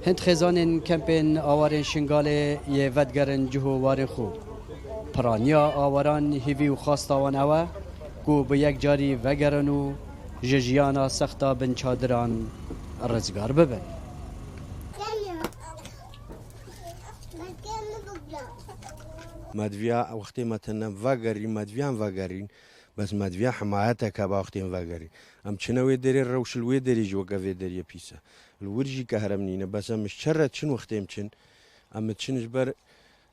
هند خزان کمپین آوارن شنگاله یه ودگرن جهو وار خو پرانیا آواران هیوی و خواستاوان اوه گو به یک جاری وگرن و ججیانا سختا بن چادران رزگار ببن. مدویا وقتی مثلا وگری مدویان وگرین بس مدویا حمایت که با وقتی وگری ام چنوی دری روش الوی دری جو قوی دری پیسا الورجی که هرمنینه بس ام شرط چن وقتی چن ام چنش بر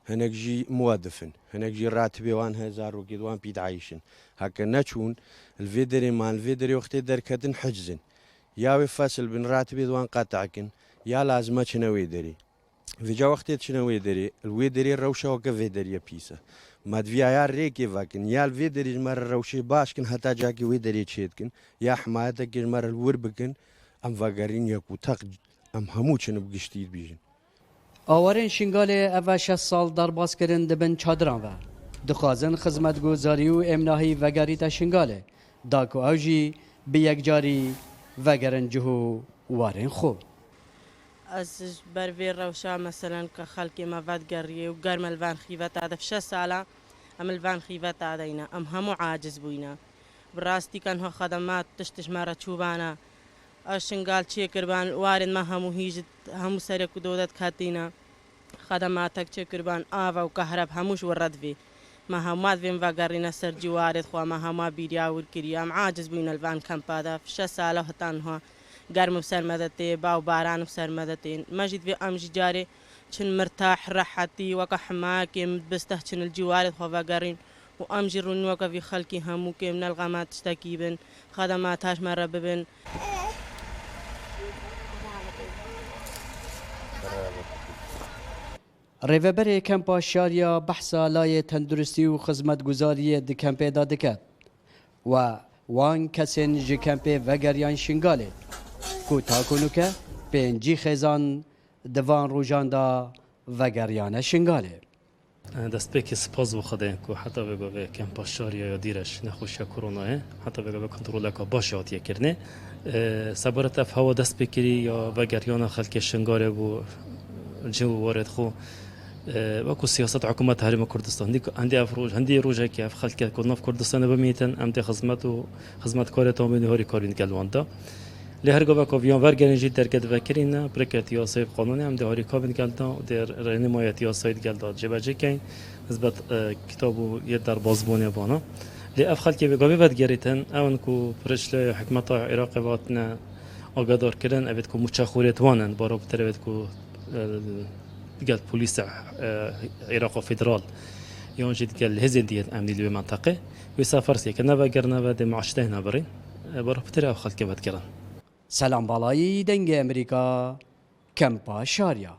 هنگجی موظفن هنگجی راتبی وان هزار و کدوان بید عايشن هکه نچون الفيدري ما الفيدري وقتی در کدن حجزن یا فصل بن راتبی دوان قطع کن یا لازمه چنوی دری في جا وقت شنو يدري الويدري روشة وقف يدري بيسا ما دفيا يا ريكي فاكن يا الويدري مر روشة باشكن حتى جاكي ويدري تشيتكن يا حمايتك مر الوربكن ام فاقرين يكو تاق ام هموچن بقشتيد بيجن آوارن شنگاله اوه 6 سال در باز کرن دبن چادران و دخوازن خدمت گذاری و امناهی وگری تا شنگاله داکو اوجی به یک جاری وگرن جهو وارن خوب از بروی روشا مثلا که خلقی مواد گریه و گرم الوان خیوت عده في 6 ساله ام الوان خیوت عده اینا ام همو عاجز بوینا براستی کن ها خدمات تشتش مارا چوبانا شنگال چی کربان وارد ما همو هیجد همو سرک دودت کاتینا خدماتک چی کربان آوا و کهرب هموش ورد في ما همات فين وگرینا سرجی وارد خوا ما هما بیریا ورکری ام عاجز بوینا الوان کمپادا في 6 ساله هتانها گرم بسر مدتي باو باران بسر مدتين مجد في أمج جاري شن مرتاح راحتي وكا حماكي متبسته شن الجوارد خوا قارين وأمجي رون وكا في خلقي هموكي من الغامات تشتكيبن خدمات هاش مرة ببن ریوبر کمپا شاریا بحثا لای تندرستی و خدمت گذاری د کمپی دادکت و وان کسین جی کمپی وگریان شنگاله کو تاکنو که پنجی خزان دوان روجان دا وگریان شنگاله دست بکی سپاس بخوده که حتی بگو به کمپا شاریا یا دیرش نخوشی کرونا حتی بگو به کنترل که باشه آتیه کرنه سبارت اف هوا دست بکری یا وگریان خلک شنگاله بو جو وارد خو وكو سياسات حكومة هرم كردستان عندي افروج عندي روجا كيف خلك كنا في كردستان بميتن امتى خدمات كارتا من هوري كارين كالواندا لهر جواب كوفيان ورجن جيت دركت فكرنا بركت ياسيف قانوني امتى هوري كابن كالتا در رنماية ياسايد كالتا جبهة كين نسبة كتابو يدار بازبوني بانا لأف خلك بجواب ورجريتن أونكو برشلة حكمة العراق واتنا أقدر كرن أبدكو متشخورة وانن بارو بتربتكو قال بوليس عراق فيدرال يوم جد قال هزين ديت أمني اللي بمنطقة ويسافر سيك أنا بقرنا بعد معشتين برين بروح بترى خلك بتكرن سلام بالایی دنگ امریکا کمپا شاریا